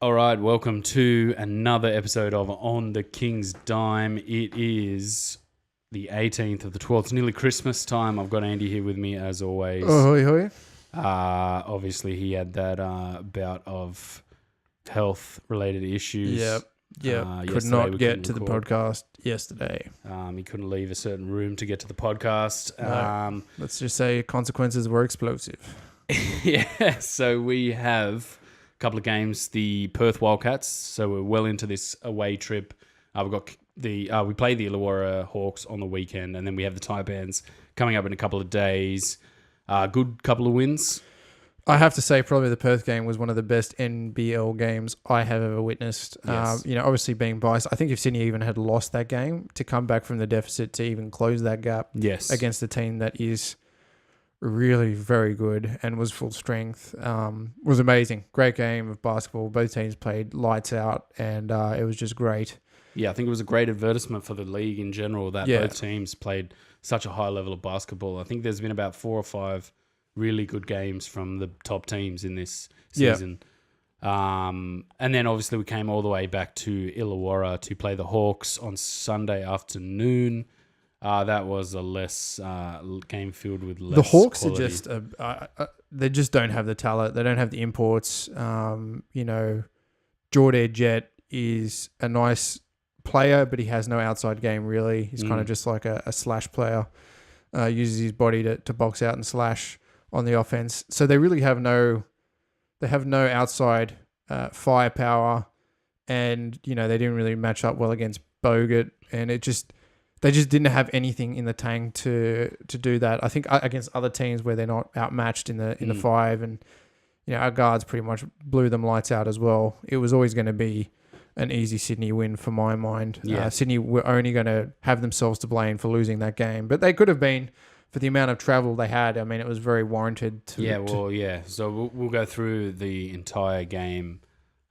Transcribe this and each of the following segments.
All right, welcome to another episode of On the King's Dime. It is the 18th of the 12th. It's nearly Christmas time. I've got Andy here with me as always. Ahoy, hoy. Obviously, he had that bout of health-related issues. Yep. Could not get to the podcast yesterday. He couldn't leave a certain room to get to the podcast. No. Let's just say consequences were explosive. Yeah, so we have a couple of games. The Perth Wildcats, so we're well into this away trip. We've got we play the Illawarra Hawks on the weekend, and then we have the Taipans coming up in a couple of days. Good couple of wins. I have to say probably the Perth game was one of the best NBL games I have ever witnessed. Yes. Obviously being biased, I think if Sydney even had lost that game, to come back from the deficit to even close that gap against a team that is really very good and was full strength, was amazing. Great game of basketball. Both teams played lights out, and it was just great. Yeah, I think it was a great advertisement for the league in general that both teams played such a high level of basketball. I think there's been about 4 or 5 really good games from the top teams in this season. And then obviously we came all the way back to Illawarra to play the Hawks on Sunday afternoon. That was a less game filled with less. The Hawks quality. are just they just don't have the talent. They don't have the imports. Jordan Jet is a nice player, but he has no outside game really. He's kind of just like a slash player. Uses his body to box out and slash on the offense. So they really have no outside firepower, and they didn't really match up well against Bogut, and they just didn't have anything in the tank to do that. I think against other teams where they're not outmatched in the five, and our guards pretty much blew them lights out as well. It was always going to be an easy Sydney win for my mind. Yeah. Sydney were only going to have themselves to blame for losing that game, but they could have been for the amount of travel they had. I mean, it was very warranted. So we'll go through the entire game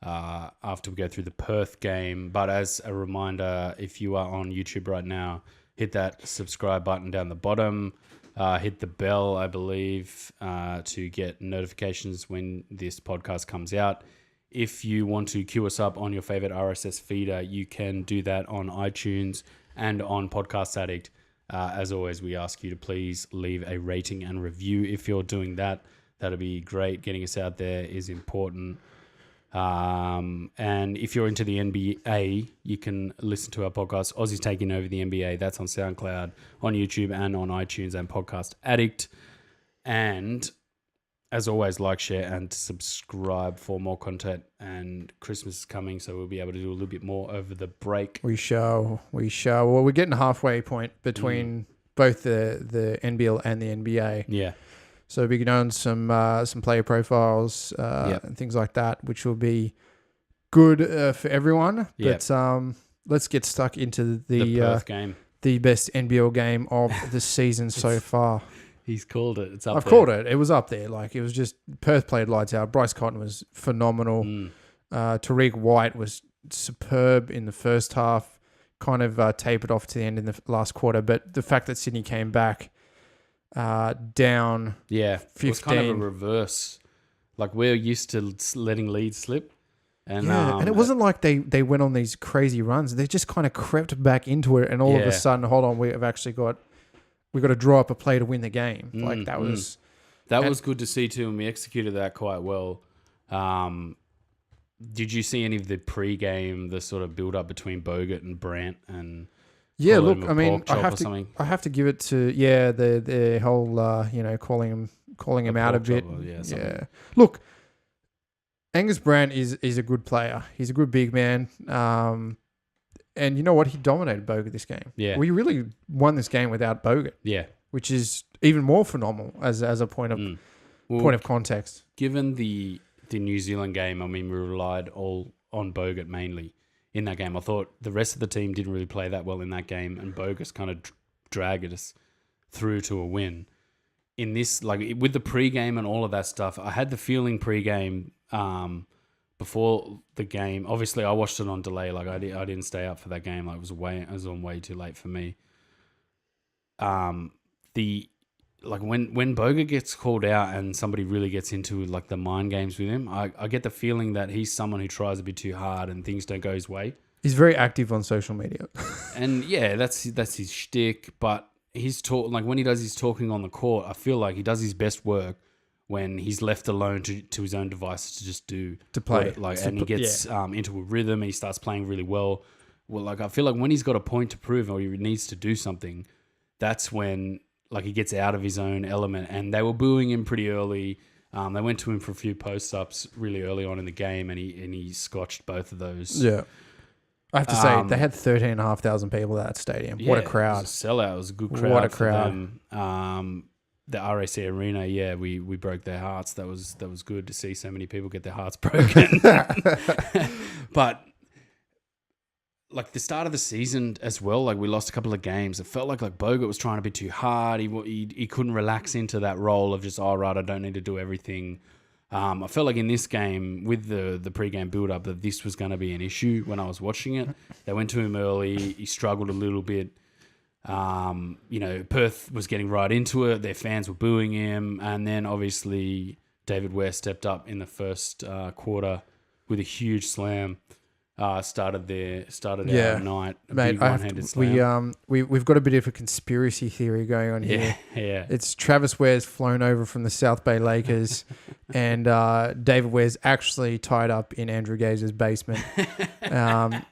after we go through the Perth game. But as a reminder, if you are on YouTube right now, hit that subscribe button down the bottom. Hit the bell, I believe, to get notifications when this podcast comes out. If you want to queue us up on your favorite RSS feeder, you can do that on iTunes and on Podcast Addict. As always, we ask you to please leave a rating and review. If you're doing that, that'll be great. Getting us out there is important. And if you're into the NBA, you can listen to our podcast, Aussies Taking over the NBA. That's on SoundCloud, on YouTube, and on iTunes and Podcast Addict. And as always, like, share, and subscribe for more content. And Christmas is coming, so we'll be able to do a little bit more over the break. We shall. Well, we're getting a halfway point between both the NBL and the NBA. Yeah. So we'll be doing some player profiles and things like that, which will be good for everyone. Yep. But let's get stuck into the Perth game, the best NBL game of the season so far. He's called it. It's up I've there. called it. It was up there. Like, it was just Perth played lights out. Bryce Cotton was phenomenal. Tariq White was superb in the first half. Kind of tapered off to the end in the last quarter. But the fact that Sydney came back down 15. It was kind of a reverse. Like, we're used to letting leads slip. And it wasn't like they went on these crazy runs. They just kind of crept back into it, and all of a sudden, hold on, we've got to draw up a play to win the game. Like, that was... That was good to see too, and we executed that quite well. Did you see any of the pre-game, the sort of build-up between Bogut and Brandt and... Yeah, look, I mean, I have to give it to the whole calling him out a bit. Look, Angus Brandt is a good player. He's a good big man. And you know what? He dominated Bogut this game. Yeah. We really won this game without Bogut. Yeah. Which is even more phenomenal as a point of context. Given the New Zealand game, I mean, we relied all on Bogut mainly in that game. I thought the rest of the team didn't really play that well in that game, and Bogut kind of dragged us through to a win. In this, like, with the pre-game and all of that stuff, I had the feeling pre-game before the game. Obviously, I watched it on delay. Like, I didn't stay up for that game. Like, it was on way too late for me. like when Bogut gets called out and somebody really gets into like the mind games with him, I get the feeling that he's someone who tries a bit too hard and things don't go his way. He's very active on social media. And yeah, that's his shtick. But like when he does his talking on the court, I feel like he does his best work when he's left alone to his own devices to just play. And he gets into a rhythm and he starts playing really well. Well, like I feel like when he's got a point to prove or he needs to do something, that's when like he gets out of his own element. And they were booing him pretty early. They went to him for a few post-ups really early on in the game, and he scotched both of those. Yeah. I have to say, they had 13,500 people at that stadium. What a crowd. It was a sellout. It was a good crowd. What a crowd. The RAC Arena, yeah, we broke their hearts. That was good to see so many people get their hearts broken. But like the start of the season as well, like we lost a couple of games. It felt like Bogut was trying to be too hard. He couldn't relax into that role of just, right, I don't need to do everything. I felt like in this game with the pre-game build-up that this was going to be an issue when I was watching it. They went to him early. He struggled a little bit. Perth was getting right into it. Their fans were booing him. And then obviously David Ware stepped up in the first quarter with a huge slam. Started our night. Mate, one-handed slam. We've got a bit of a conspiracy theory going on here. Yeah. It's Travis Ware's flown over from the South Bay Lakers, and David Ware's actually tied up in Andrew Gazer's basement.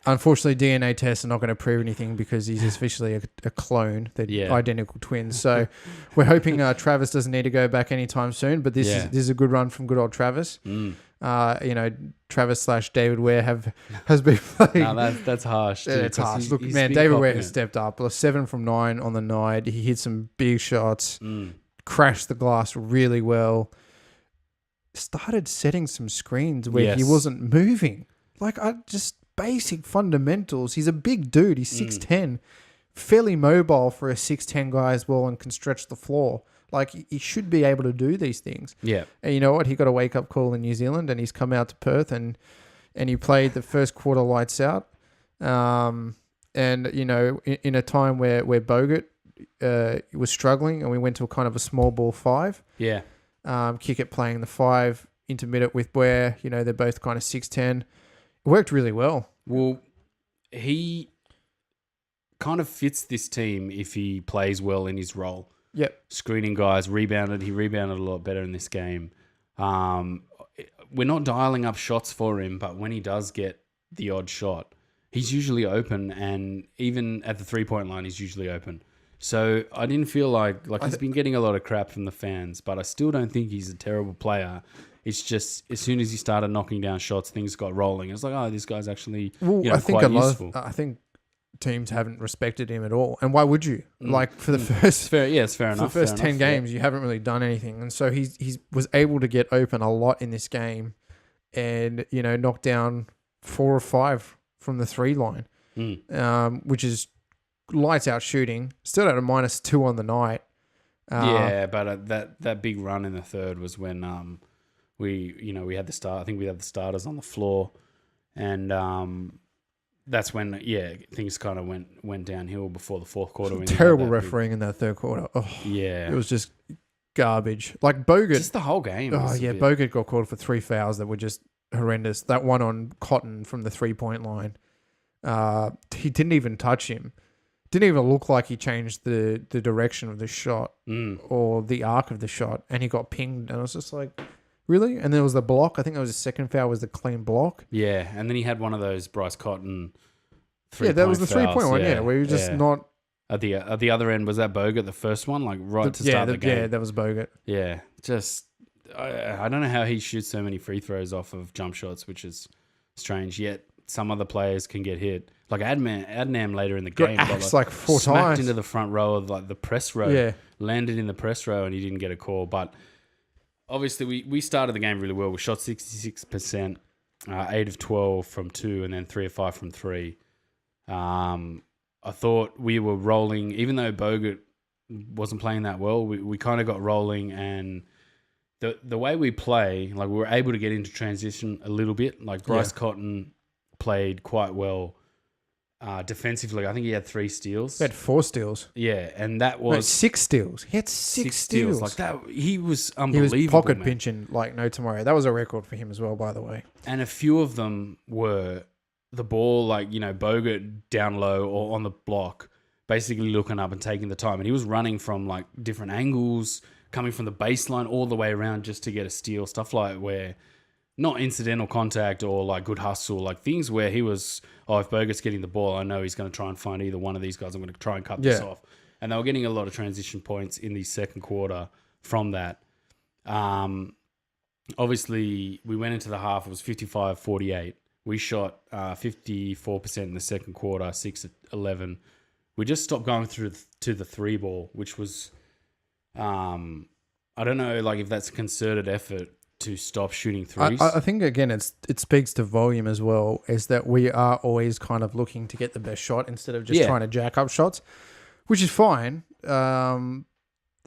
Unfortunately, DNA tests are not going to prove anything because he's officially a clone. They're identical twins. So we're hoping Travis doesn't need to go back anytime soon. But this is a good run from good old Travis. Travis / David Ware has been playing. No, that's harsh. Yeah, it's harsh. Look, man, David Ware has stepped up. 7 from 9 on the night. He hit some big shots, crashed the glass really well. Started setting some screens where he wasn't moving. Like just basic fundamentals. He's a big dude. He's 6'10", fairly mobile for a 6'10" guy as well, and can stretch the floor. Like, he should be able to do these things. Yeah. And you know what? He got a wake-up call in New Zealand, and he's come out to Perth, and he played the first quarter lights out. And, in a time where Bogut was struggling, and we went to a kind of a small ball 5. Yeah. Kickett playing the 5, intermittent with Ware. They're both kind of 6'10". It worked really well. Well, he kind of fits this team if he plays well in his role. Yep. Screening guys, rebounded. He rebounded a lot better in this game. We're not dialing up shots for him, but when he does get the odd shot, he's usually open, and even at the 3-point line, he's usually open. So I didn't feel like he's been getting a lot of crap from the fans, but I still don't think he's a terrible player. It's just as soon as he started knocking down shots, things got rolling. It's like, this guy's actually quite useful. I think teams haven't respected him at all, and why would you? Like for the first, it's fair enough. For the first 10 games, you haven't really done anything, and so he was able to get open a lot in this game, and knock down 4 or 5 from the 3 line, which is lights out shooting. Still at a -2 on the night. But that big run in the third was when we had the start. I think we had the starters on the floor, and that's when things kind of went downhill before the fourth quarter. Terrible refereeing in that third quarter. It was just garbage. Like Bogut, just the whole game. Bogut got called for 3 fouls that were just horrendous. That one on Cotton from the 3-point line, he didn't even touch him. Didn't even look like he changed the direction of the shot or the arc of the shot, and he got pinged. And I was just like, really? And then it was the block. I think that was the second foul, was the clean block. Yeah, and then he had one of those Bryce Cotton 3-point that was the 3-point one, where he was just not... At the other end, was that Bogut, the first one? Like to start the game? Yeah, that was Bogut. Yeah, just... I don't know how he shoots so many free throws off of jump shots, which is strange. Yet some other players can get hit. Like Adnam later in the game got like 4 smacked times into the front row of like the press row. Yeah. Landed in the press row, and he didn't get a call. But obviously, we started the game really well. We shot 66%, 8 of 12 from 2, and then 3 of 5 from 3. I thought we were rolling, even though Bogut wasn't playing that well. We kind of got rolling, and the way we play, like we were able to get into transition a little bit. Like Bryce Cotton played quite well defensively. I think he had 3 steals. He had 4 steals. Yeah, and that No, was 6 steals. He had 6 steals. Like that, he was He unbelievable. was pocket man. pinching like no tomorrow. That was a record for him as well, by the way. And a few of them were the ball, like, you know, Bogut down low or on the block, basically looking up and taking the time. And he was running from like different angles, coming from the baseline all the way around just to get a steal. Stuff like where not incidental contact or like good hustle, like things where he was, oh, if Bogut's getting the ball, I know he's going to try and find either one of these guys. I'm going to try and cut this off. And they were getting a lot of transition points in the second quarter from that. Obviously, we went into the half. It was 55-48. We shot 54% in the second quarter, 6-11. We just stopped going through to the 3 ball, which was, I don't know, like if that's a concerted effort to stop shooting threes. I think again, it speaks to volume as well. Is that we are always kind of looking to get the best shot instead of just trying to jack up shots, which is fine. And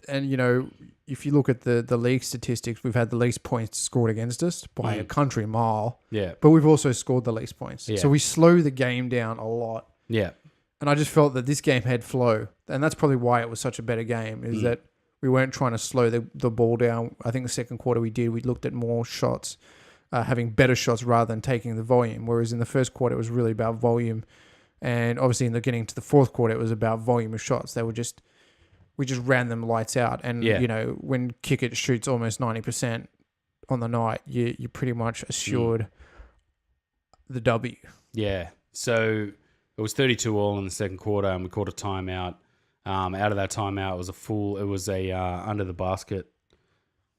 you know, if you look at the league statistics, we've had the least points scored against us by a country mile. Yeah, but we've also scored the least points. Yeah. So we slow the game down a lot. Yeah, and I just felt that this game had flow, and that's probably why it was such a better game. Is that we weren't trying to slow the ball down. I think the second quarter we looked at more shots, having better shots rather than taking the volume. Whereas in the first quarter, it was really about volume. And obviously in the getting to the fourth quarter, it was about volume of shots. We just ran them lights out. And, you know, when Kickett shoots almost 90% on the night, you're pretty much assured the W. Yeah. So it was 32-all in the second quarter, and we called a timeout. Out of that timeout, it was a under the basket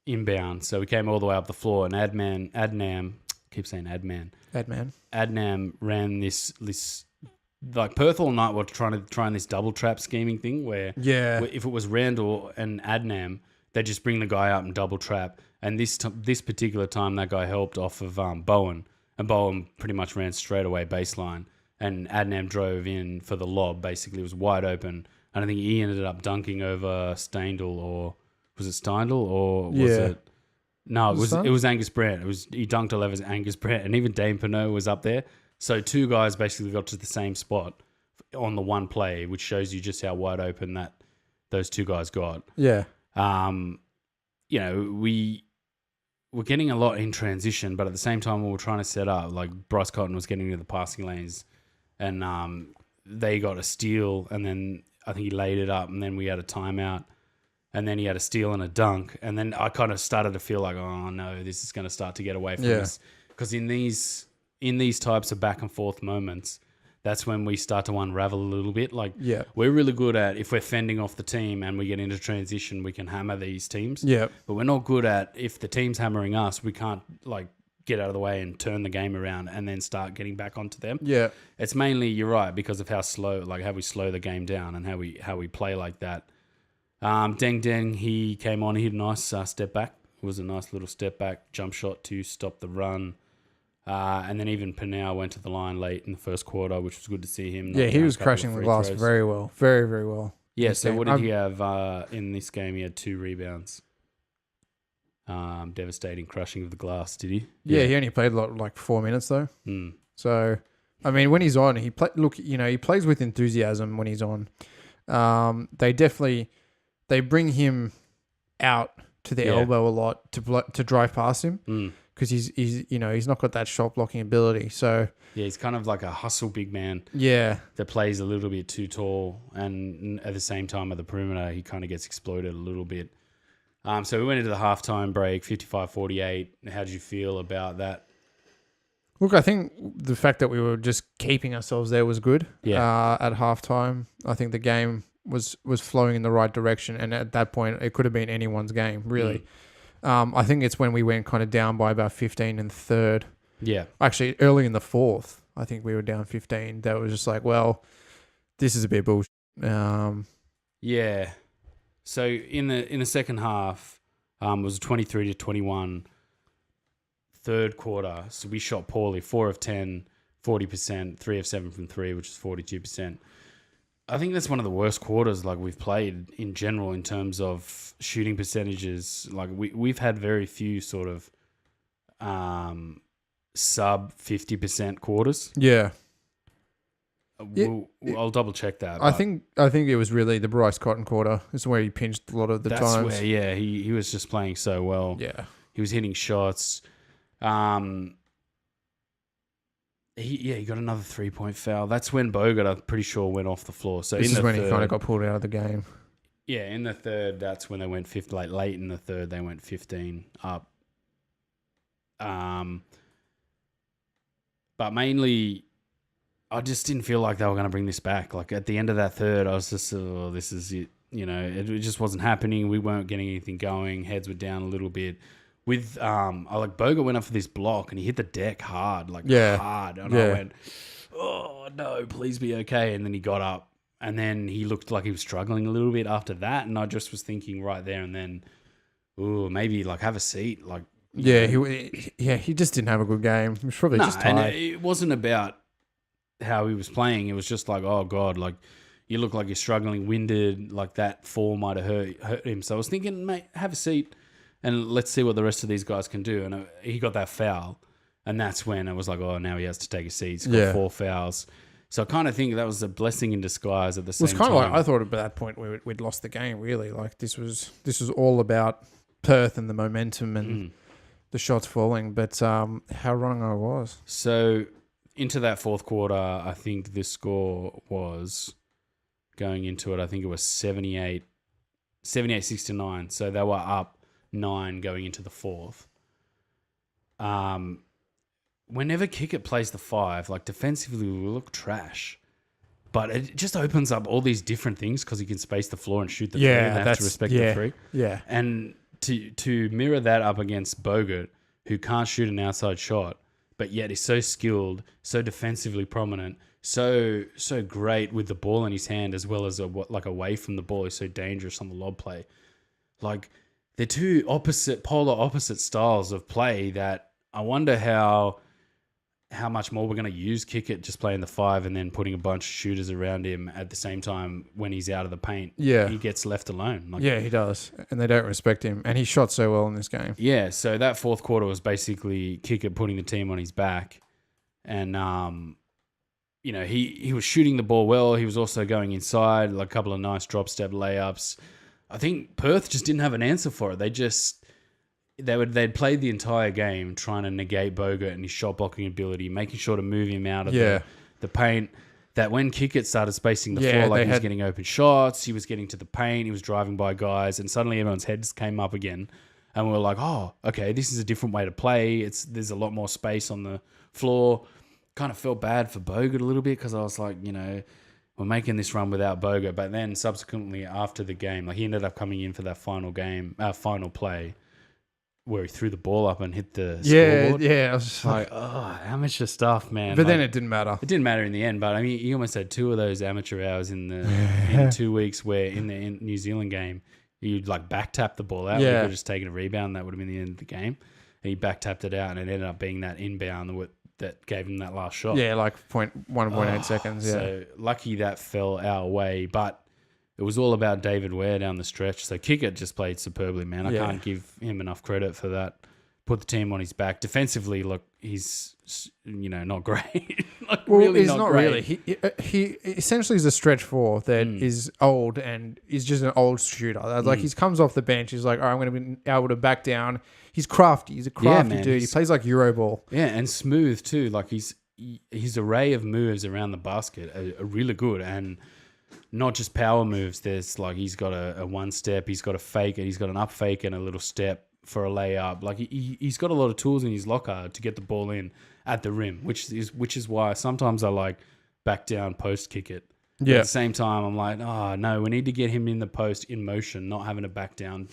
inbound. So we came all the way up the floor, and Adnam ran this like Perth all night were trying this double trap scheming thing where if it was Randall and Adnam, they just bring the guy up and double trap. And this particular time, that guy helped off of Bowen, and Bowen pretty much ran straight away baseline, and Adnam drove in for the lob. Basically, it was wide open. And I think he ended up dunking over Steindl, or was it Steindl, or was it? No, it was Angus Brandt. He dunked all over Angus Brandt, and even Dane Pinot was up there. So 2 guys basically got to the same spot on the one play, which shows you just how wide open that those 2 guys got. Yeah. You know, we were getting a lot in transition, but at the same time, we were trying to set up. Like Bryce Cotton was getting into the passing lanes, and they got a steal, and then I think he laid it up, and then we had a timeout, and then he had a steal and a dunk, and then I kind of started to feel like, oh no, this is going to start to get away from us, because in these types of back and forth moments, that's when we start to unravel a little bit. Like we're really good at, if we're fending off the team and we get into transition, we can hammer these teams. Yeah, but we're not good at, if the team's hammering us, we can't like get out of the way and turn the game around and then start getting back onto them. Yeah, it's mainly, you're right, because of how we slow the game down and how we play like that. Deng Deng, he came on, he had a nice step back. It was a nice little step back jump shot to stop the run. And then even Pinau went to the line late in the first quarter, which was good to see him. Yeah, he was crashing the glass very well. Very, very well. Yeah, so what did he have in this game? He had 2 rebounds. Devastating crushing of the glass, did he? Yeah, he only played like 4 minutes though. So, I mean, when he's on, he plays with enthusiasm when he's on. They bring him out to the elbow a lot to drive past him because he's not got that shot blocking ability. So yeah, he's kind of like a hustle big man. Yeah, that plays a little bit too tall, and at the same time at the perimeter, he kind of gets exploited a little bit. So we went into the halftime break, 55-48. How did you feel about that? Look, I think the fact that we were just keeping ourselves there was good. Yeah. At halftime, I think the game was flowing in the right direction, and at that point, it could have been anyone's game, really. I think it's when we went kind of down by about 15 in the third. Yeah. Actually, early in the fourth, I think we were down 15. That was just like, well, this is a bit bullshit. Yeah. So in the second half, it was 23-21. Third quarter, so we shot poorly. 4 of 10, 40%. 3 of 7 from 3, which is 42%. I think that's one of the worst quarters like we've played in general in terms of shooting percentages. Like we've had very few sort of sub 50% quarters. Yeah. I'll double check that. I think it was really the Bryce Cotton quarter. Is where he pinched a lot of the that's times. where, yeah, he was just playing so well. Yeah. He was hitting shots. He got another 3-point foul. That's when Bogut, I'm pretty sure, went off the floor. So This is when he kind of got pulled out of the game. Yeah, in the third, that's when they went 15. Like late in the third, they went 15 up. But mainly, I just didn't feel like they were going to bring this back. Like at the end of that third, I was just, oh, this is it. You know, it just wasn't happening. We weren't getting anything going. Heads were down a little bit. With Bogut went up for this block and he hit the deck hard, hard. And I went, oh no, please be okay. And then he got up and then he looked like he was struggling a little bit after that. And I just was thinking right there and then, maybe like have a seat. Like, he just didn't have a good game. He was probably just tired. And it wasn't about how he was playing. It was just like, oh God, like you look like you're struggling, winded, like that fall might have hurt him. So I was thinking, mate, have a seat. And let's see what the rest of these guys can do. And he got that foul. And that's when it was like, oh, now he has to take a seat. He's got 4 fouls. So I kind of think that was a blessing in disguise at the same time. It was kind of like, I thought at that point we'd lost the game, really. Like this was all about Perth and the momentum and the shots falling. But how wrong I was. So into that fourth quarter, I think the score was going into it. I think it was 78-69. So they were up 9 going into the fourth. Whenever Kickett plays the 5, like defensively we look trash, but it just opens up all these different things because he can space the floor and shoot the three. And they have to respect the three. Yeah, and to mirror that up against Bogut, who can't shoot an outside shot, but yet is so skilled, so defensively prominent, so great with the ball in his hand as well as away from the ball. He's so dangerous on the lob play, like. They're two polar opposite styles of play that I wonder how much more we're going to use Kickett just playing the 5 and then putting a bunch of shooters around him at the same time when he's out of the paint. Yeah. He gets left alone. He does. And they don't respect him. And he shot so well in this game. Yeah, so that fourth quarter was basically Kickett putting the team on his back. And, he was shooting the ball well. He was also going inside, like a couple of nice drop step layups. I think Perth just didn't have an answer for it. They'd played the entire game trying to negate Bogut and his shot blocking ability, making sure to move him out of the paint. That when Kickett started spacing the floor, he was getting open shots, he was getting to the paint, he was driving by guys, and suddenly everyone's heads came up again. And we were like, oh, okay, this is a different way to play. There's a lot more space on the floor. Kind of felt bad for Bogut a little bit because I was like, we're making this run without Bogut. But then subsequently after the game, he ended up coming in for that final play where he threw the ball up and hit the scoreboard. Yeah. I was just like, oh, amateur stuff, man. But then it didn't matter. It didn't matter in the end. But I mean, he almost had 2 of those amateur hours in 2 weeks where in the New Zealand game, you'd back tap the ball out. Yeah. You could have just taken a rebound. That would have been the end of the game. And he back tapped it out and it ended up being that inbound that gave him that last shot. Yeah, 1.8 seconds. Yeah. So lucky that fell our way, but it was all about David Ware down the stretch. So Kickett just played superbly, man. I can't give him enough credit for that. Put the team on his back. Defensively, look, he's not great. Really not great. He essentially is a stretch 4 that is old and is just an old shooter. He comes off the bench. He's like, all right, I'm going to be able to back down. He's crafty. He's a crafty dude. He plays like Euroball. Yeah, and smooth too. His array of moves around the basket are really good, and not just power moves. There's he's got a one step. He's got a fake. He's got an up fake and a little step for a layup. He's got a lot of tools in his locker to get the ball in at the rim, which is why sometimes I like back down post kick it. Yeah. At the same time, I'm like, oh no, we need to get him in the post in motion, not having to back down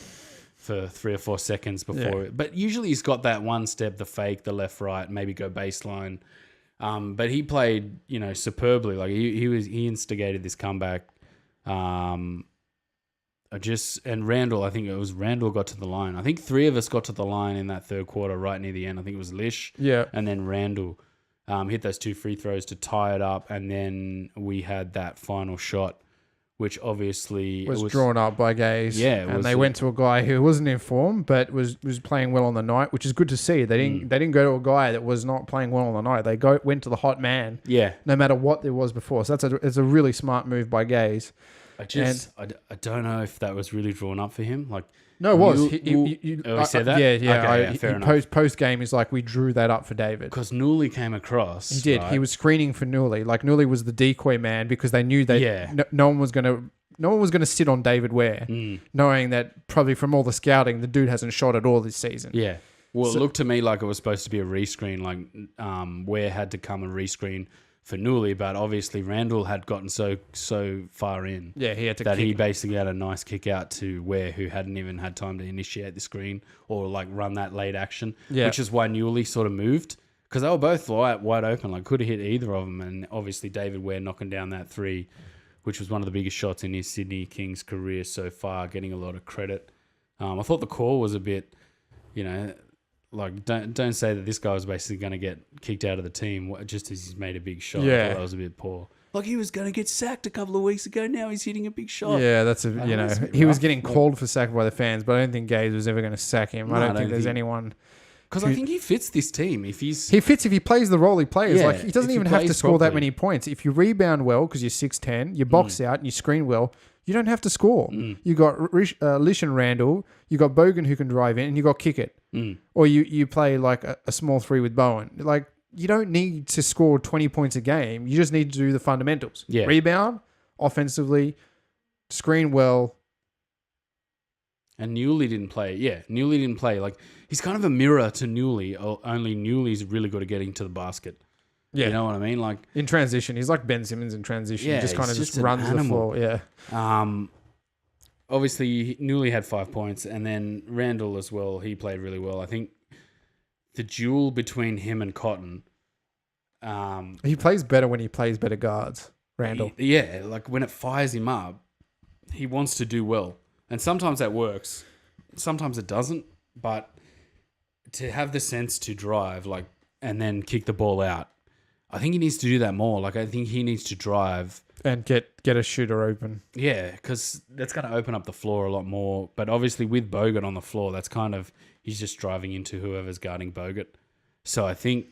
for 3 or 4 seconds before. Yeah. But usually he's got that one step, the fake, the left, right, maybe go baseline. But he played, superbly. He instigated this comeback. And Randall, I think it was Randall got to the line. I think 3 of us got to the line in that third quarter right near the end. I think it was Lish. Yeah. And then Randall hit those 2 free throws to tie it up. And then we had that final shot which obviously was drawn up by Gaze. Yeah, and they went to a guy who wasn't in form, but was playing well on the night, which is good to see. They didn't go to a guy that was not playing well on the night. They went to the hot man. Yeah, no matter what there was before. So it's a really smart move by Gaze. I don't know if that was really drawn up for him. Like, no, it was. He said that? Yeah. Okay, fair enough. Post game, he's like, we drew that up for David. Because Newley came across. He did. Right? He was screening for Newley. Like, Newley was the decoy man because they knew that no one was going to sit on David Ware, knowing that probably from all the scouting, the dude hasn't shot at all this season. Yeah. Well, it looked to me like it was supposed to be a rescreen, like Ware had to come and rescreen for Newley, but obviously Randall had gotten so far in he had to that he basically had a nice kick out to Ware, who hadn't even had time to initiate the screen or like run that late action, which is why Newley sort of moved, because they were both wide open, like could have hit either of them, and obviously David Ware knocking down that three, which was one of the biggest shots in his Sydney Kings career so far, getting a lot of credit. I thought the call was a bit, like, don't say that this guy was basically going to get kicked out of the team just as he's made a big shot. Yeah. I thought that was a bit poor. Like, he was going to get sacked a couple of weeks ago. Now he's hitting a big shot. Yeah, that's he was getting called for sack by the fans, but I don't think Gaze was ever going to sack him. I don't think there's anyone. Because I think he fits this team. He fits if he plays the role he plays. Yeah, like, he doesn't even have to score that many points. If you rebound well because you're 6'10", you box out and you screen well, you don't have to score. You got Lish and Randall, you got Bogan who can drive in, and you got Kickett. Or you play like a small three with Bowen. Like, you don't need to score 20 points a game. You just need to do the fundamentals. Yeah. Rebound, offensively, screen well. And Newley didn't play. Yeah, Newley didn't play. Like, he's kind of a mirror to Newley, only Newley's really good at getting to the basket. Yeah. You know what I mean? Like, in transition, he's like Ben Simmons in transition. Yeah, he just kind of he's just just an runs the animal. floor. Yeah. Obviously, Newley had 5 points, and then Randall as well. He played really well. I think the duel between him and Cotton. He plays better when he plays better guards, Randall. Like when it fires him up, he wants to do well. And sometimes that works. Sometimes it doesn't. But to have the sense to drive, like, and then kick the ball out, I think he needs to do that more. Like, I think he needs to drive and get a shooter open. Yeah, because that's going to open up the floor a lot more. But obviously with Bogut on the floor, that's kind of, he's just driving into whoever's guarding Bogut. So I think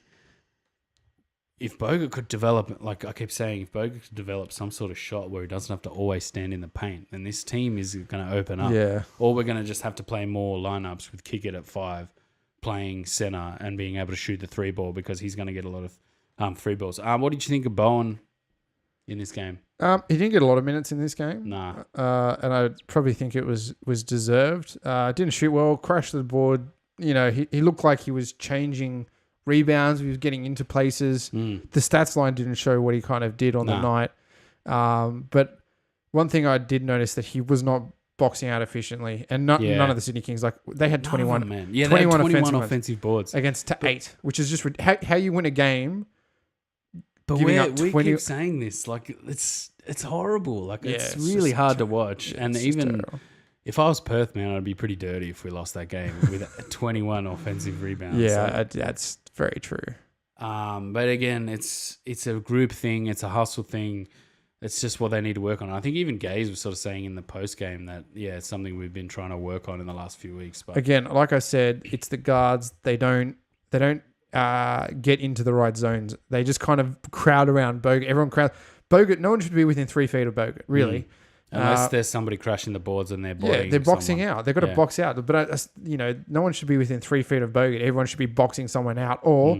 if Bogut could develop, like I keep saying, if Bogut could develop some sort of shot where he doesn't have to always stand in the paint, then this team is going to open up. Yeah. Or we're going to just have to play more lineups with Kickett at 5, playing center and being able to shoot the 3-ball because he's going to get a lot of free balls. What did you think of Bowen in this game? He didn't get a lot of minutes in this game. Nah. And I probably think it was deserved. Didn't shoot well, crashed the board. He looked like he was changing rebounds. He was getting into places. The stats line didn't show what he kind of did on the night. But one thing I did notice that he was not boxing out efficiently. And none of the Sydney Kings, like, they had 21, man. 21 offensive boards. Against 8, which is just how you win a game. But we keep saying this, like, it's horrible. Like, it's really hard to watch. And even if I was Perth, man, I'd be pretty dirty if we lost that game with 21 offensive rebounds. Yeah, that's very true. But again, it's a group thing. It's a hustle thing. It's just what they need to work on. I think even Gaze was sort of saying in the post game that, it's something we've been trying to work on in the last few weeks. But again, like I said, it's the guards. They don't get into the right zones. They just kind of crowd around Bogut. Bogut, no one should be within 3 feet of Bogut, really. Unless there's somebody crashing the boards and they're boxing. Yeah, they're boxing out. They've got to box out. But, no one should be within 3 feet of Bogut. Everyone should be boxing someone out or,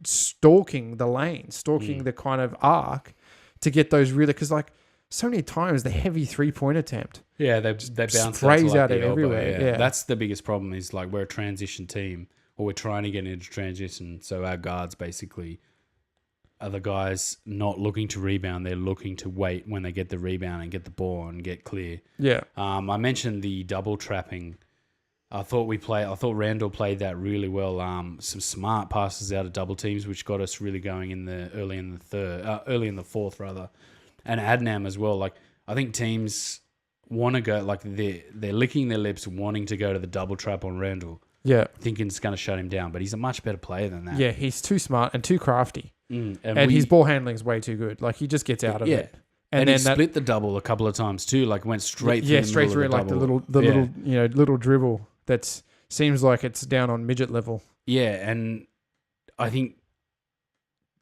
stalking the lane, stalking the kind of arc to get those really... Because, like, so many times the heavy 3-point attempt... Yeah, they bounce sprays out the everywhere. Yeah. That's the biggest problem is, like, we're a transition team or we're trying to get into transition. So our guards basically are the guys not looking to rebound. They're looking to wait when they get the rebound and get the ball and get clear. Yeah. I mentioned the double trapping. I thought Randall played that really well. Some smart passes out of double teams, which got us really going early in the fourth rather. And Adnam as well. Like, I think teams want to go, like, they're licking their lips wanting to go to the double trap on Randall. Yeah. Thinking it's going to shut him down, but he's a much better player than that. Yeah, he's too smart and too crafty. And his ball handling is way too good. Like, he just gets out of it. And he split the double a couple of times too. Like went straight through. Straight through like double. little dribble that seems like it's down on midget level. Yeah, and I think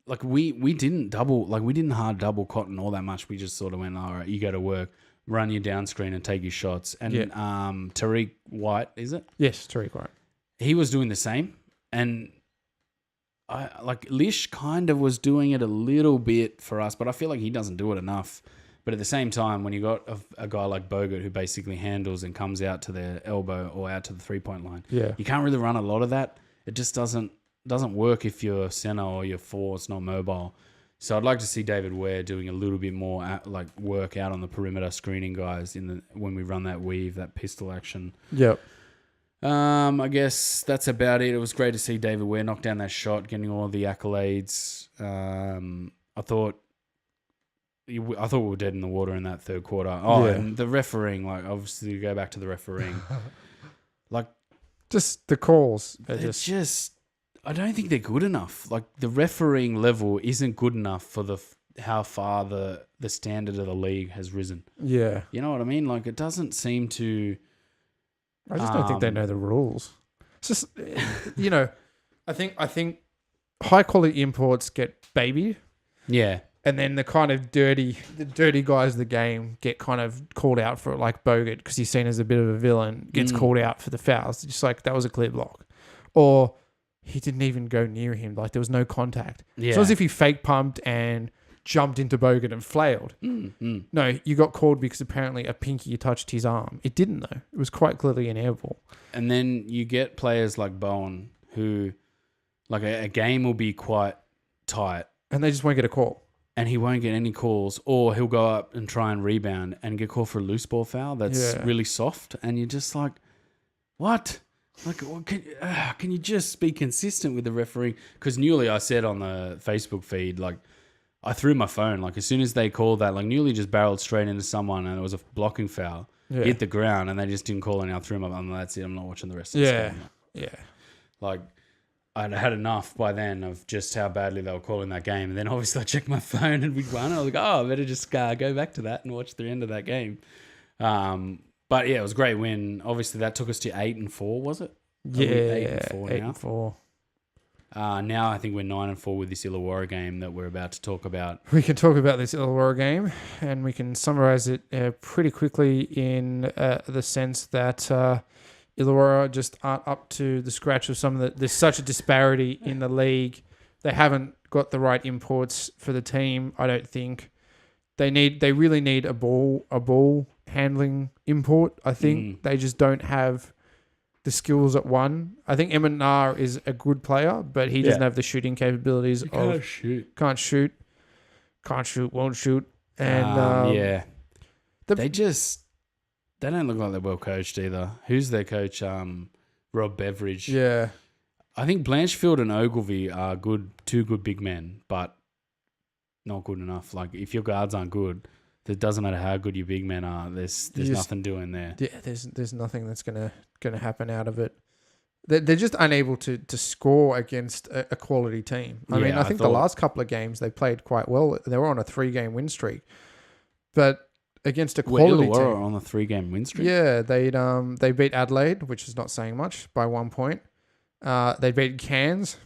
like we didn't double, like we didn't hard double Cotton all that much. We just sort of went, all right, you go to work, run your down screen and take your shots. And Tariq White, is it? Yes, Tariq White. He was doing the same, and Lish kind of was doing it a little bit for us, but I feel like he doesn't do it enough. But at the same time, when you got a guy like Bogut who basically handles and comes out to the elbow or out to the 3-point line, you can't really run a lot of that. It just doesn't work if your center or your forward's not mobile. So I'd like to see David Ware doing a little bit more work out on the perimeter, screening guys when we run that weave, that pistol action. Yep. I guess that's about it. It was great to see David Ware knock down that shot, getting all the accolades. I thought we were dead in the water in that third quarter. And the refereeing, like obviously to go back to the refereeing, like just the calls. I don't think they're good enough. Like the refereeing level isn't good enough for how far the standard of the league has risen. Yeah, you know what I mean. Like it doesn't seem to. I just don't think they know the rules. It's just, I think high quality imports get babied. Yeah. And then the kind of dirty guys of the game get kind of called out for it, like Bogut, because he's seen as a bit of a villain, gets called out for the fouls. Just like that was a clear block. Or he didn't even go near him. Like there was no contact. Yeah. It's not as if he fake pumped and jumped into Bogut and flailed. No, you got called because apparently a pinky touched his arm. It didn't though. It was quite clearly an air ball. And then you get players like Bowen who, like a game will be quite tight. And they just won't get a call. And he won't get any calls, or he'll go up and try and rebound and get called for a loose ball foul that's really soft. And you're just like, what? Like, can you just be consistent with the referee? Because Newley, I said on the Facebook feed, like, I threw my phone. Like, as soon as they called that, like, Newley just barreled straight into someone and it was a blocking foul. Yeah. Hit the ground and they just didn't call any. I threw him up. I'm like, that's it. I'm not watching the rest of this game. Yeah. Like, I'd had enough by then of just how badly they were calling that game. And then obviously I checked my phone and we'd won. I was like, I better just go back to that and watch the end of that game. But yeah, it was a great win. Obviously that took us to 8-4, was it? Yeah, 8-4 now. Now I think we're 9-4 with this Illawarra game that we're about to talk about. We can talk about this Illawarra game and we can summarize it pretty quickly in the sense that Illawarra just aren't up to the scratch of some of the... There's such a disparity in the league. They haven't got the right imports for the team, I don't think. They really need a ball handling import, I think. They just don't have the skills at one. I think Emmett Nar is a good player, but he doesn't have the shooting capabilities. Can't shoot, won't shoot. And They don't look like they're well coached either. Who's their coach? Rob Beveridge. Yeah. I think Blanchfield and Ogilvy are two good big men, but not good enough. Like if your guards aren't good, it doesn't matter how good your big men are. There's nothing doing there. Yeah, there's nothing that's gonna happen out of it. They're just unable to score against a quality team. I think the last couple of games they played quite well. They were on a 3-game win streak, but against a quality team. Illawarra on a 3-game win streak. Yeah, they beat Adelaide, which is not saying much, by 1 point. They beat Cairns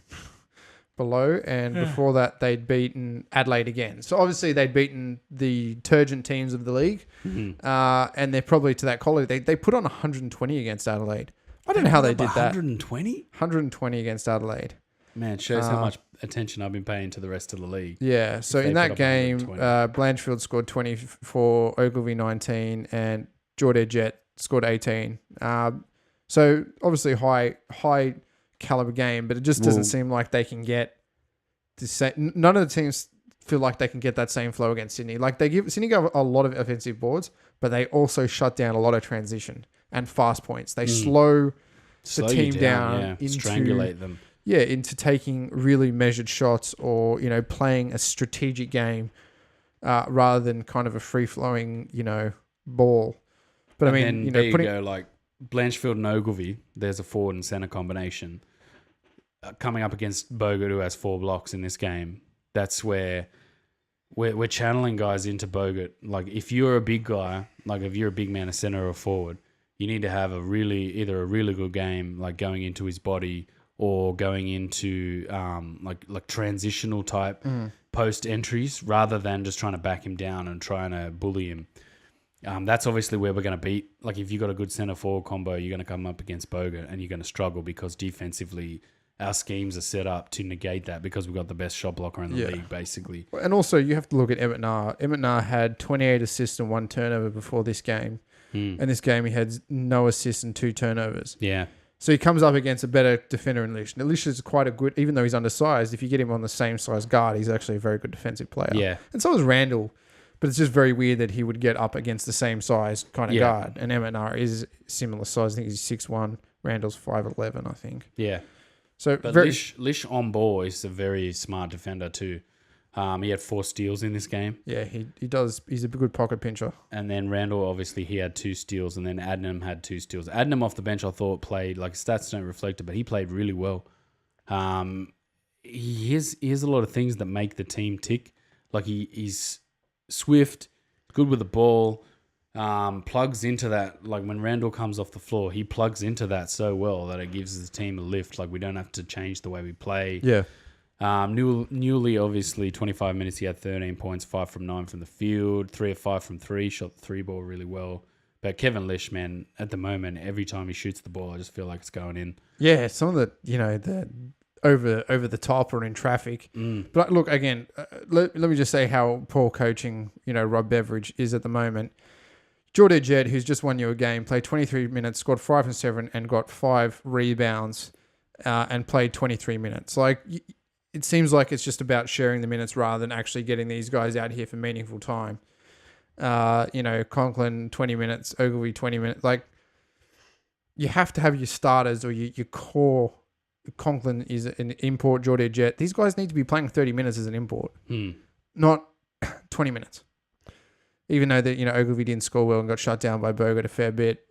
below, and before that they'd beaten Adelaide again. So obviously they'd beaten the turgent teams of the league, and they're probably to that quality. They put on 120 against Adelaide. I don't know how they did that. 120? 120 against Adelaide. Man, it shows how much attention I've been paying to the rest of the league. Yeah, so in that game, Blanchfield scored 24, Ogilvy 19, and Jordan Jett scored 18. So obviously high caliber game, but it just doesn't seem like they can get the same. None of the teams feel like they can get that same flow against Sydney. Like Sydney give a lot of offensive boards, but they also shut down a lot of transition and fast points. They slow the team down into strangulate them. Yeah, into taking really measured shots or, playing a strategic game rather than kind of a free-flowing, ball. But and there you go, like Blanchfield and Ogilvy, there's a forward and centre combination. Coming up against Bogut, who has 4 blocks in this game, that's where we're channeling guys into Bogut. Like if you're a big guy, like if you're a big man, a center or a forward, you need to have either a really good game, like going into his body or going into like transitional type post entries, rather than just trying to back him down and trying to bully him. That's obviously where we're going to beat. Like if you've got a good center forward combo, you're going to come up against Bogut and you're going to struggle because defensively our schemes are set up to negate that because we've got the best shot blocker in the league, basically. And also you have to look at Emmett Nar. Emmett Nar had 28 assists and 1 turnover before this game. And this game he had no assists and 2 turnovers. Yeah. So he comes up against a better defender than Lish. Now, Lish is quite a good, even though he's undersized, if you get him on the same size guard, he's actually a very good defensive player. Yeah. And so is Randall. But it's just very weird that he would get up against the same size kind of guard. And Emmett Nar is similar size. I think he's 6'1". Randall's 5'11", I think. Yeah. So but Lish on ball is a very smart defender too. He had 4 steals in this game. Yeah, he does. He's a good pocket pincher. And then Randall, obviously, he had 2 steals, and then Adnam had 2 steals. Adnam off the bench, I thought, played, like, stats don't reflect it, but he played really well. He has a lot of things that make the team tick. Like, he's swift, good with the ball, plugs into that. Like, when Randall comes off the floor, he plugs into that so well that it gives the team a lift. Like, we don't have to change the way we play. Yeah. Newly, obviously, 25 minutes, he had 13 points, 5 from 9 from the field, 3 of 5 from 3, shot the 3 ball really well. But Kevin Lish, man, at the moment, every time he shoots the ball, I just feel like it's going in. Yeah, some of the over the top or in traffic. But look, again, let me just say how poor coaching, Rob Beveridge is at the moment. Jordan Jed, who's just won you a game, played 23 minutes, scored 5 and 7, and got 5 rebounds, and played 23 minutes. Like, it seems like it's just about sharing the minutes rather than actually getting these guys out here for meaningful time. Conklin, 20 minutes, Ogilvy, 20 minutes. Like, you have to have your starters or your core. Conklin is an import, Jordan Jet. These guys need to be playing 30 minutes as an import, not 20 minutes. Even though that Ogilvy didn't score well and got shut down by Bogut a fair bit,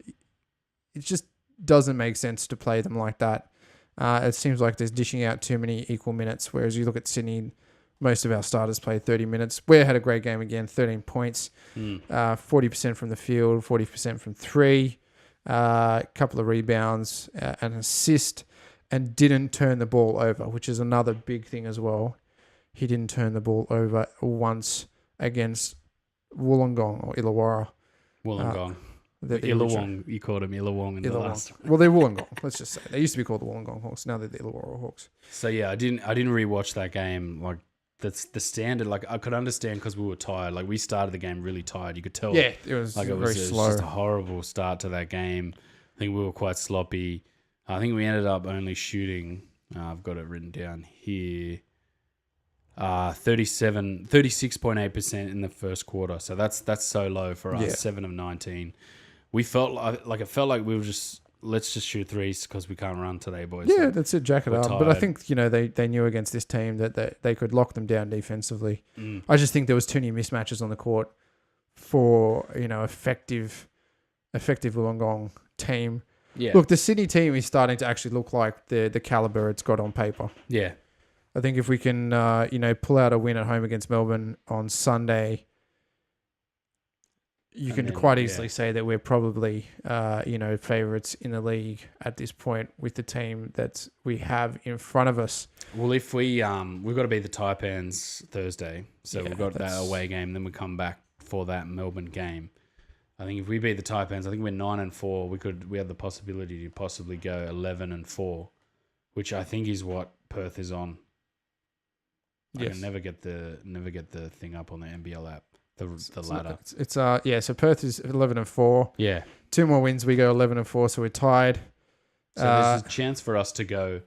it just doesn't make sense to play them like that. It seems like there's dishing out too many equal minutes, whereas you look at Sydney, most of our starters played 30 minutes. Ware had a great game again, 13 points, 40% from the field, 40% from 3, a couple of rebounds, an assist, and didn't turn the ball over, which is another big thing as well. He didn't turn the ball over once against Wollongong or Illawarra. Wollongong. Illawong, you called him Illawong in the last. Well, they're Wollongong. Let's just say they used to be called the Wollongong Hawks. Now they're the Illawarra Hawks. So yeah, I didn't rewatch that game. Like that's the standard. Like I could understand because we were tired. Like we started the game really tired. You could tell. Yeah, it was like very slow. It was just a horrible start to that game. I think we were quite sloppy. I think we ended up only shooting. I've got it written down here. 36.8% in the first quarter. So that's so low for us. Yeah. 7 of 19. We felt like it felt like we were just let's just shoot threes because we can't run today, boys. Yeah, that's it. Jack it up. Tired. But I think they knew against this team that they could lock them down defensively. I just think there was too many mismatches on the court for effective Wollongong team. Yeah. Look, the Sydney team is starting to actually look like the caliber it's got on paper. Yeah. I think if we can, pull out a win at home against Melbourne on Sunday, you can quite easily say that we're probably, favourites in the league at this point with the team that we have in front of us. Well, if we've got to beat the Taipans Thursday, so we've got that away game, then we come back for that Melbourne game. I think if we beat the Taipans, I think we're 9-4. We have the possibility to possibly go 11-4, which I think is what Perth is on. Yes. I can never get the thing up on the NBL app. The ladder. So Perth is 11-4. Yeah. 2 more wins, we go 11-4, so we're tied. So there's a chance for us to go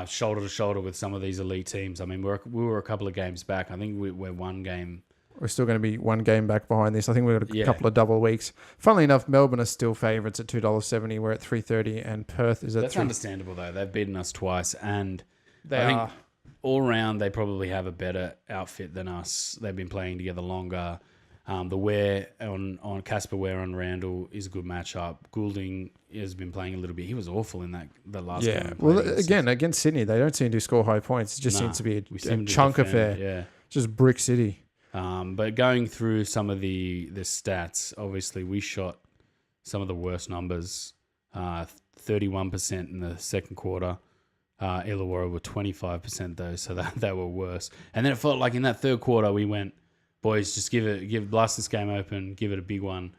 shoulder to shoulder with some of these elite teams. I mean, we were a couple of games back. I think we're one game. We're still going to be one game back behind this. I think we've got a couple of double weeks. Funnily enough, Melbourne are still favourites at $2.70. We're at $3.30, and Perth is at That's understandable, though. They've beaten us twice, and I think all round, they probably have a better outfit than us. They've been playing together longer. The Ware on Casper Ware on Randall is a good matchup. Goulding has been playing a little bit. He was awful in the last game. Well, again, against Sydney, they don't seem to score high points. It just seems to be a chunk affair. Yeah. Just brick city. But going through some of the stats, obviously we shot some of the worst numbers. 31% in the second quarter. Illawarra were 25% though, so they were worse. And then it felt like in that third quarter we went, boys, just blast this game open, give it a big one,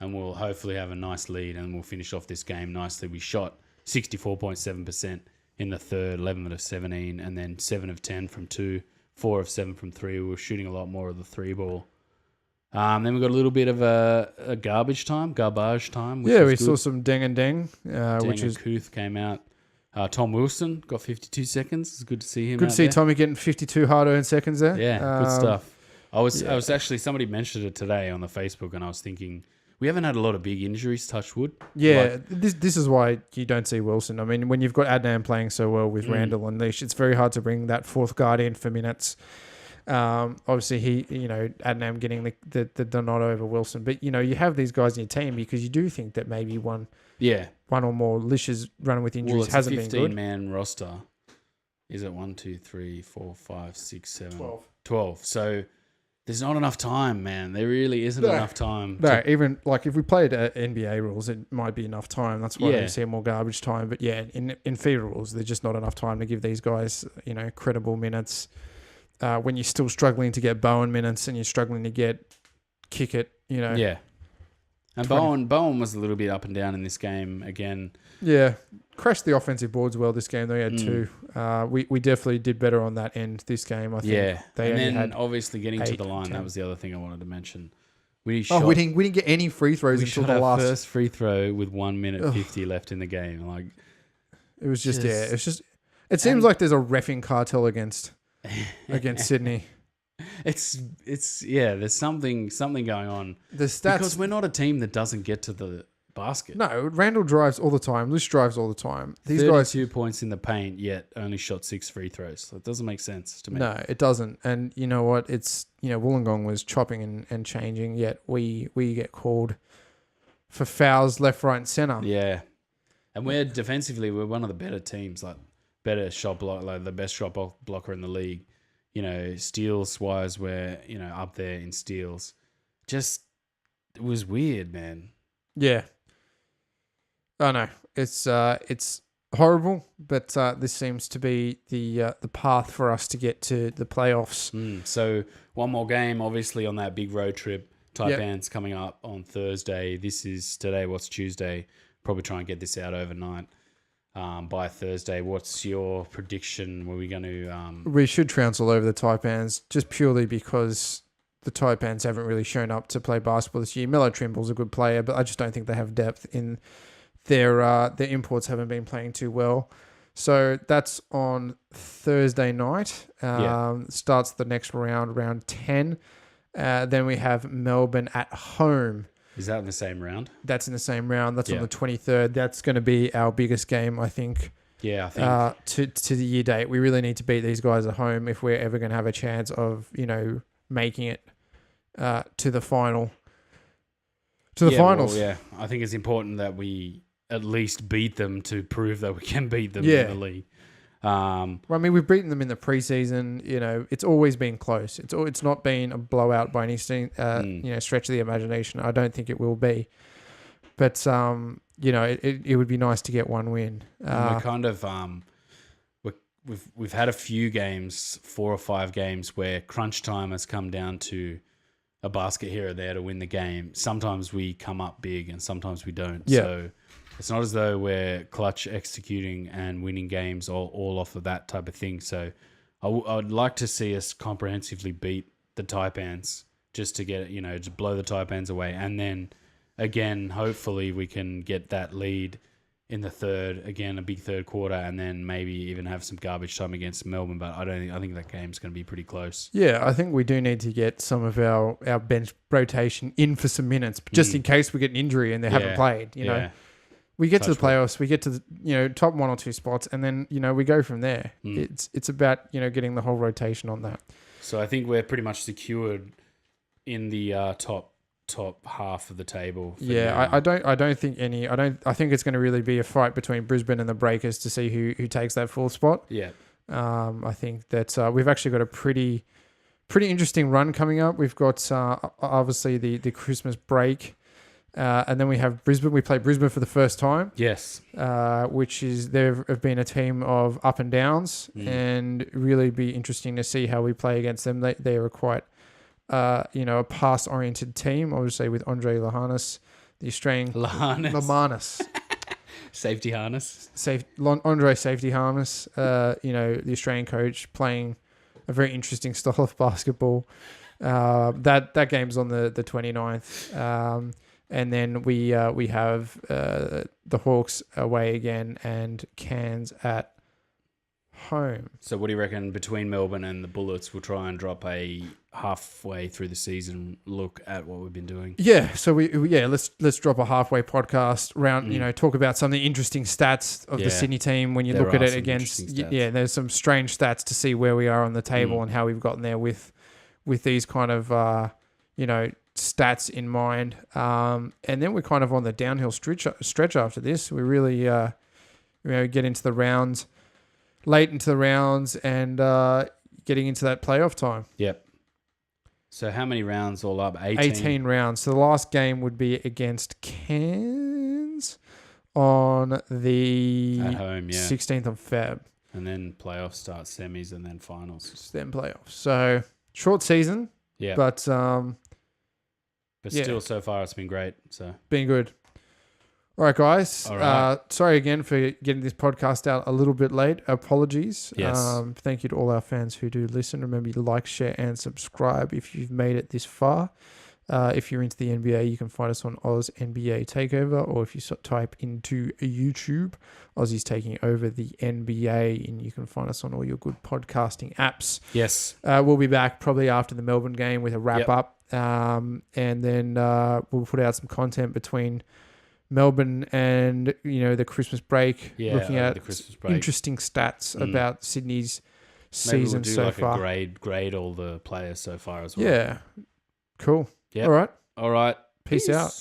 and we'll hopefully have a nice lead and we'll finish off this game nicely. We shot 64.7% in the third, 11 of 17, and then 7 of 10 from 2, 4 of 7 from 3. We were shooting a lot more of the 3 ball. Then we got a little bit of a garbage time. Which we saw some deng and deng, which is Kuth came out. Tom Wilson got 52 seconds. It's good to see him. Good to see Tommy getting 52 hard-earned seconds there. Yeah, good stuff. I was actually, somebody mentioned it today on the Facebook, and I was thinking, we haven't had a lot of big injuries, touch wood. Yeah, this is why you don't see Wilson. I mean, when you've got Adnan playing so well with Randall and Leash, it's very hard to bring that fourth guard in for minutes. Obviously, Adnan getting the nod over Wilson. But, you have these guys in your team because you do think that maybe one or more Lish's running with injuries hasn't been good. 15-man roster. Is it 1, 2, 3, 4, 5, 6, 7, 12. So there's not enough time, man. There really isn't enough time. No, even like if we played NBA rules, it might be enough time. That's why we see more garbage time. But yeah, in FIBA rules, there's just not enough time to give these guys, credible minutes. When you're still struggling to get Bowen minutes and you're struggling to get Kickett, Yeah. And Bowen was a little bit up and down in this game again. Yeah. Crashed the offensive boards well this game. They had 2. We definitely did better on that end this game, I think. Yeah. They and then had obviously getting to the line, 10. That was the other thing I wanted to mention. We didn't get any free throws until the last. First free throw with 1 minute 50 left in the game. Like, it was just. It seems like there's a reffing cartel against Sydney. There's something going on. The stats, because we're not a team that doesn't get to the basket. No, Randall drives all the time. Lish drives all the time. These 32 points in the paint, yet only shot 6 free throws. So it doesn't make sense to me. No, it doesn't. And you know what? It's Wollongong was chopping and changing, yet we get called for fouls left, right, and center. Yeah, and we're defensively we're one of the better teams, like better shot block, like the best shot blocker in the league. Steals wise, we're up there in steals. Just it was weird, man. Yeah. Oh no, it's horrible, but this seems to be the path for us to get to the playoffs. So one more game, obviously on that big road trip. Taipan's coming up on Thursday. This is today. What's Tuesday? Probably try and get this out overnight. By Thursday. What's your prediction? Were we going to... We should trounce all over the Taipans just purely because the Taipans haven't really shown up to play basketball this year. Melo Trimble's a good player, but I just don't think they have depth in their imports haven't been playing too well. So that's on Thursday night. Starts the next round 10. Then we have Melbourne at home. Is that in the same round? That's in the same round. That's on the 23rd. That's going to be our biggest game, I think. Yeah, I think. To the year date. We really need to beat these guys at home if we're ever going to have a chance of, making it to the final. Finals. Well, yeah, I think it's important that we at least beat them to prove that we can beat them in the league. We've beaten them in the preseason. It's always been close. It's not been a blowout by any stretch of the imagination. I don't think it will be. But it would be nice to get one win. We're kind of we've had a few games, 4 or 5 games where crunch time has come down to a basket here or there to win the game. Sometimes we come up big and sometimes we don't. Yeah. So it's not as though we're clutch executing and winning games all off of that type of thing. So I would like to see us comprehensively beat the Taipans just to get, to blow the Taipans away. And then again, hopefully we can get that lead in the third, again, a big third quarter, and then maybe even have some garbage time against Melbourne. But I think that game's going to be pretty close. Yeah, I think we do need to get some of our bench rotation in for some minutes, just in case we get an injury and they haven't played, We get to the playoffs, we get to the top 1 or 2 spots, and then we go from there. It's about getting the whole rotation on that. So I think we're pretty much secured in the top half of the table. I don't think any. I think it's going to really be a fight between Brisbane and the Breakers to see who takes that 4th spot. Yeah. I think that we've actually got a pretty pretty interesting run coming up. We've got obviously the Christmas break. And then we have Brisbane. We play Brisbane for the first time. Yes. Which is, they've been a team of up and downs, and really be interesting to see how we play against them. They are quite, a pass-oriented team, obviously, with Andre Lahanis, the Australian... Lahanis. Safety harness. Andre Safety Harness, the Australian coach, playing a very interesting style of basketball. That game's on the 29th. And then we have the Hawks away again and Cairns at home. So what do you reckon between Melbourne and the Bullets? We'll try and drop a halfway through the season look at what we've been doing. Yeah, so let's drop a halfway podcast round. Talk about some of the interesting stats of the Sydney team when you look at it against. Yeah, there's some strange stats to see where we are on the table and how we've gotten there with these kind of stats in mind. And then we're kind of on the downhill stretch after this. We really get into the rounds, late into the rounds, and getting into that playoff time. Yep. So how many rounds all up? 18? 18 rounds. So the last game would be against Cairns on the at home, 16th of Feb. And then playoffs start, semis, and then finals. Then playoffs. So short season. Yeah. But still, so far it's been great. So been good. All right, guys. All right. Sorry again for getting this podcast out a little bit late. Apologies. Yes. Thank you to all our fans who do listen. Remember to like, share, and subscribe if you've made it this far. If you're into the NBA, you can find us on Oz NBA Takeover, or if you type into YouTube, Aussies Taking Over the NBA, and you can find us on all your good podcasting apps. Yes. We'll be back probably after the Melbourne game with a wrap-up. And then we'll put out some content between Melbourne and the Christmas break, looking at interesting stats about Sydney's season so far. Maybe we'll do grade all the players so far as well. Yeah, cool. Yep. All right. All right. Peace out.